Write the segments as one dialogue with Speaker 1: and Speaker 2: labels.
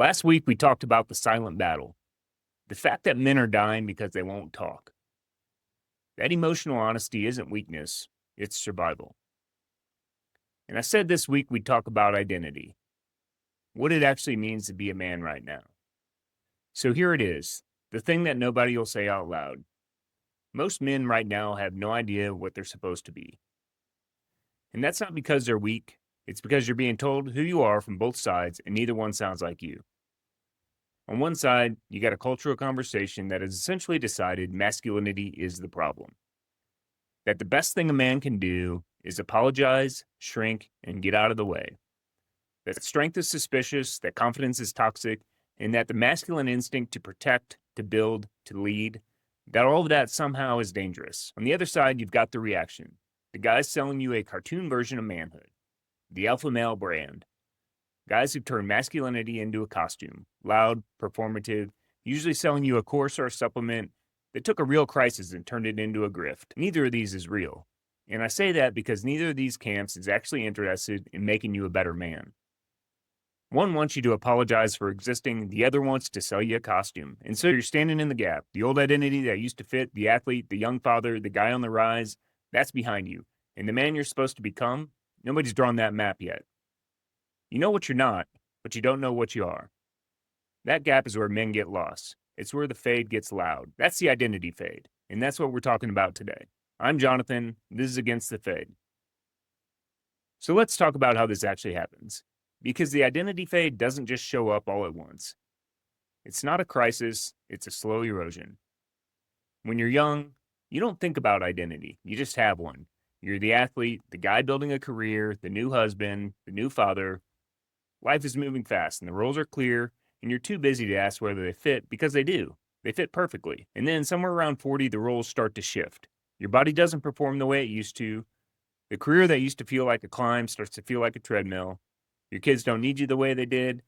Speaker 1: Last week, we talked about the silent battle, the fact that men are dying because they won't talk. That emotional honesty isn't weakness, it's survival. And I said this week we'd talk about identity, what it actually means to be a man right now. So here it is, the thing that nobody will say out loud. Most men right now have no idea what they're supposed to be. And that's not because they're weak, it's because you're being told who you are from both sides, and neither one sounds like you. On one side, you got a cultural conversation that has essentially decided masculinity is the problem. That the best thing a man can do is apologize, shrink, and get out of the way. That strength is suspicious, that confidence is toxic, and that the masculine instinct to protect, to build, to lead, that all of that somehow is dangerous. On the other side, you've got the reaction. The guys selling you a cartoon version of manhood. The alpha male brand. Guys who've turned masculinity into a costume, loud, performative, usually selling you a course or a supplement that took a real crisis and turned it into a grift. Neither of these is real. And I say that because neither of these camps is actually interested in making you a better man. One wants you to apologize for existing, the other wants to sell you a costume. And so you're standing in the gap. The old identity that used to fit, the athlete, the young father, the guy on the rise, that's behind you. And the man you're supposed to become, nobody's drawn that map yet. You know what you're not, but you don't know what you are. That gap is where men get lost. It's where the fade gets loud. That's the identity fade. And that's what we're talking about today. I'm Jonathan. This is Against the Fade. So let's talk about how this actually happens. Because the identity fade doesn't just show up all at once. It's not a crisis, it's a slow erosion. When you're young, you don't think about identity. You just have one. You're the athlete, the guy building a career, the new husband, the new father. Life is moving fast and the roles are clear, and you're too busy to ask whether they fit because they do. They fit perfectly. And then somewhere around 40, the roles start to shift. Your body doesn't perform the way it used to. The career that used to feel like a climb starts to feel like a treadmill. Your kids don't need you the way they did.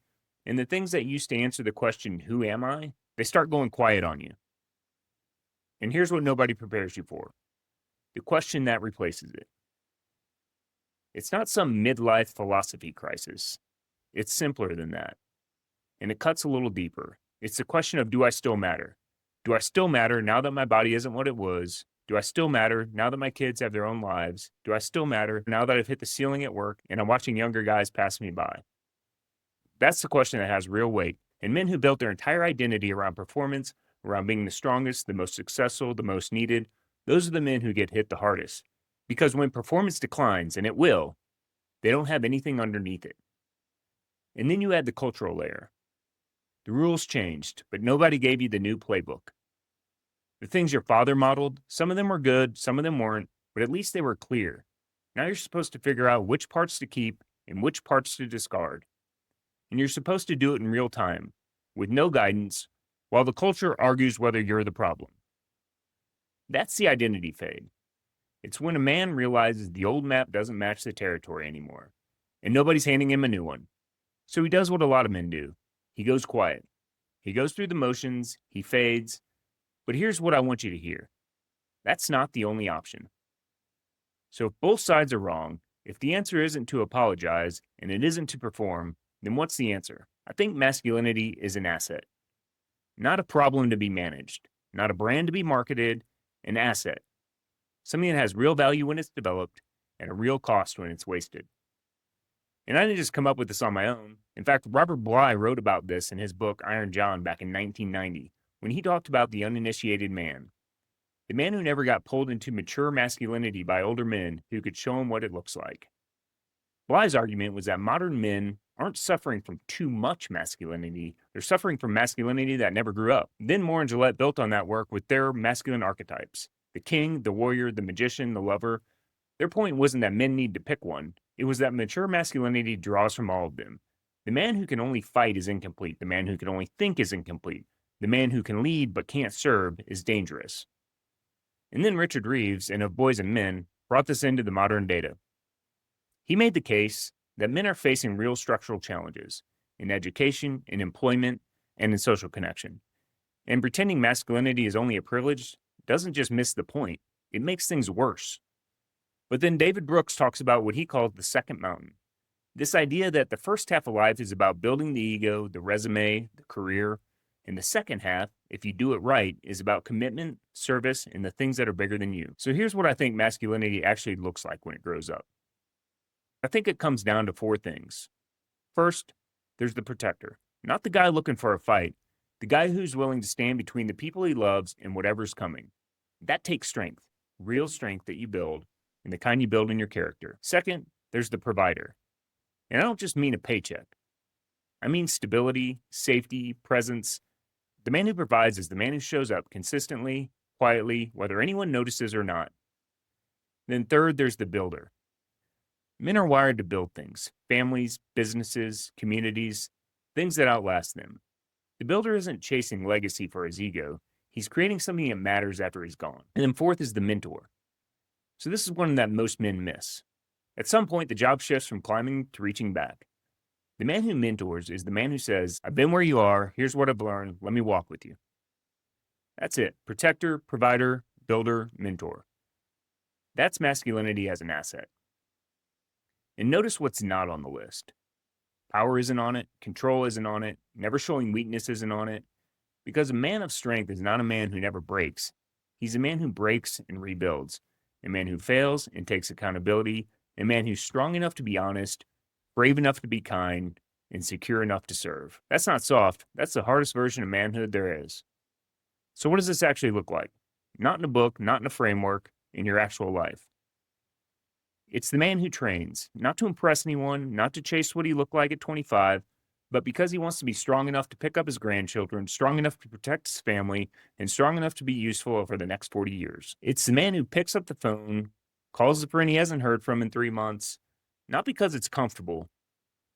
Speaker 1: And the things that used to answer the question, who am I? They start going quiet on you. And here's what nobody prepares you for. The question that replaces it. It's not some midlife philosophy crisis. It's simpler than that. And it cuts a little deeper. It's the question of, do I still matter? Do I still matter now that my body isn't what it was? Do I still matter now that my kids have their own lives? Do I still matter now that I've hit the ceiling at work and I'm watching younger guys pass me by? That's the question that has real weight. And men who built their entire identity around performance, around being the strongest, the most successful, the most needed, those are the men who get hit the hardest. Because when performance declines, and it will, they don't have anything underneath it. And then you add the cultural layer. The rules changed, but nobody gave you the new playbook. The things your father modeled, some of them were good, some of them weren't, but at least they were clear. Now you're supposed to figure out which parts to keep and which parts to discard. And you're supposed to do it in real time, with no guidance, while the culture argues whether you're the problem. That's the identity fade. It's when a man realizes the old map doesn't match the territory anymore, and nobody's handing him a new one. So he does what a lot of men do. He goes quiet. He goes through the motions, he fades. But here's what I want you to hear. That's not the only option. So if both sides are wrong, if the answer isn't to apologize and it isn't to perform, then what's the answer? I think masculinity is an asset. Not a problem to be managed. Not a brand to be marketed. An asset. Something that has real value when it's developed and a real cost when it's wasted. And I didn't just come up with this on my own. In fact, Robert Bly wrote about this in his book Iron John back in 1990. When he talked about the uninitiated man, the man who never got pulled into mature masculinity by older men who could show him what it looks like. Bly's argument was that modern men aren't suffering from too much masculinity, they're suffering from masculinity that never grew up. Then Moore and Gillette built on that work with their masculine archetypes. The king, the warrior, the magician, the lover. Their point wasn't that men need to pick one, it was that mature masculinity draws from all of them. The man who can only fight is incomplete, the man who can only think is incomplete. The man who can lead but can't serve is dangerous. And then Richard Reeves, in Of Boys and Men, brought this into the modern data. He made the case that men are facing real structural challenges in education, in employment, and in social connection. And pretending masculinity is only a privilege doesn't just miss the point, it makes things worse. But then David Brooks talks about what he calls the second mountain. This idea that the first half of life is about building the ego, the resume, the career, and the second half, if you do it right, is about commitment, service, and the things that are bigger than you. So here's what I think masculinity actually looks like when it grows up. I think it comes down to four things. First, there's the protector, not the guy looking for a fight, the guy who's willing to stand between the people he loves and whatever's coming. That takes strength, real strength that you build, and the kind you build in your character. Second, there's the provider. And I don't just mean a paycheck. I mean stability, safety, presence. The man who provides is the man who shows up consistently, quietly, whether anyone notices or not. Then third, there's the builder. Men are wired to build things, families, businesses, communities, things that outlast them. The builder isn't chasing legacy for his ego. He's creating something that matters after he's gone. And then fourth is the mentor. So this is one that most men miss. At some point, the job shifts from climbing to reaching back. The man who mentors is the man who says, I've been where you are, here's what I've learned, let me walk with you. That's it. Protector, provider, builder, mentor. That's masculinity as an asset. And notice what's not on the list. Power isn't on it, control isn't on it, never showing weakness isn't on it. Because a man of strength is not a man who never breaks. He's a man who breaks and rebuilds. A man who fails and takes accountability. A man who's strong enough to be honest, brave enough to be kind, and secure enough to serve. That's not soft. That's the hardest version of manhood there is. So what does this actually look like? Not in a book, not in a framework, in your actual life. It's the man who trains, not to impress anyone, not to chase what he looked like at 25, but because he wants to be strong enough to pick up his grandchildren, strong enough to protect his family, and strong enough to be useful for the next 40 years. It's the man who picks up the phone, calls a friend he hasn't heard from in 3 months, not because it's comfortable,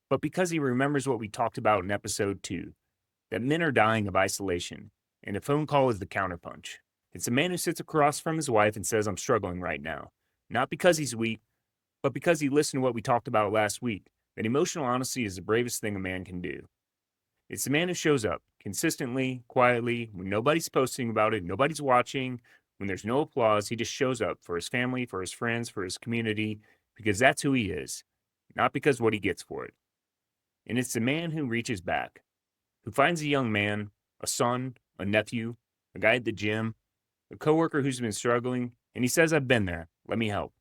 Speaker 1: but because he remembers what we talked about in episode 2, that men are dying of isolation, and a phone call is the counterpunch. It's a man who sits across from his wife and says, I'm struggling right now, not because he's weak, but because he listened to what we talked about last week, that emotional honesty is the bravest thing a man can do. It's the man who shows up consistently, quietly, when nobody's posting about it, nobody's watching, when there's no applause, he just shows up for his family, for his friends, for his community, because that's who he is, not because what he gets for it. And it's the man who reaches back, who finds a young man, a son, a nephew, a guy at the gym, a coworker who's been struggling, and he says, I've been there, let me help.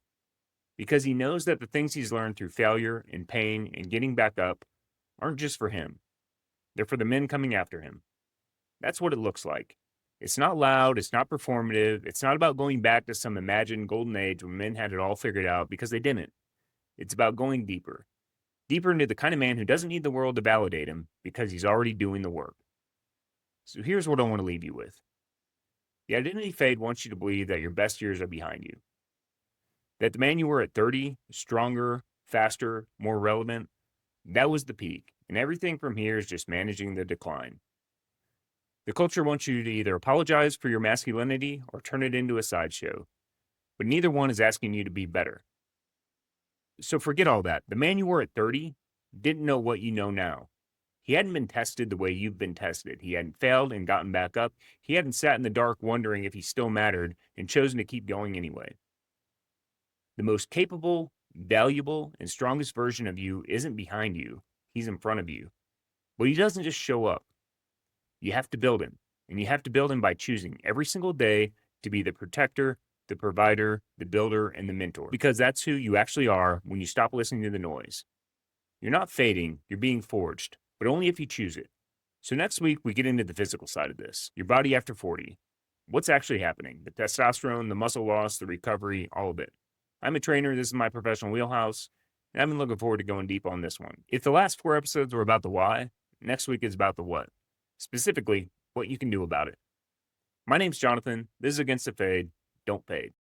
Speaker 1: Because he knows that the things he's learned through failure and pain and getting back up aren't just for him. They're for the men coming after him. That's what it looks like. It's not loud, it's not performative, it's not about going back to some imagined golden age when men had it all figured out, because they didn't. It's about going deeper. Deeper into the kind of man who doesn't need the world to validate him because he's already doing the work. So here's what I want to leave you with. The identity fade wants you to believe that your best years are behind you. That the man you were at 30, stronger, faster, more relevant, that was the peak, and everything from here is just managing the decline. The culture wants you to either apologize for your masculinity or turn it into a sideshow, but neither one is asking you to be better. So forget all that. The man you were at 30 didn't know what you know now. He hadn't been tested the way you've been tested. He hadn't failed and gotten back up. He hadn't sat in the dark wondering if he still mattered and chosen to keep going anyway. The most capable, valuable, and strongest version of you isn't behind you. He's in front of you. But he doesn't just show up. You have to build him. And you have to build him by choosing every single day to be the protector, the provider, the builder, and the mentor. Because that's who you actually are when you stop listening to the noise. You're not fading, you're being forged, but only if you choose it. So next week, we get into the physical side of this. Your body after 40. What's actually happening? The testosterone, the muscle loss, the recovery, all of it. I'm a trainer, this is my professional wheelhouse, and I've been looking forward to going deep on this one. If the last 4 episodes were about the why, next week is about the what. Specifically, what you can do about it. My name's Jonathan, this is Against the Fade, don't fade.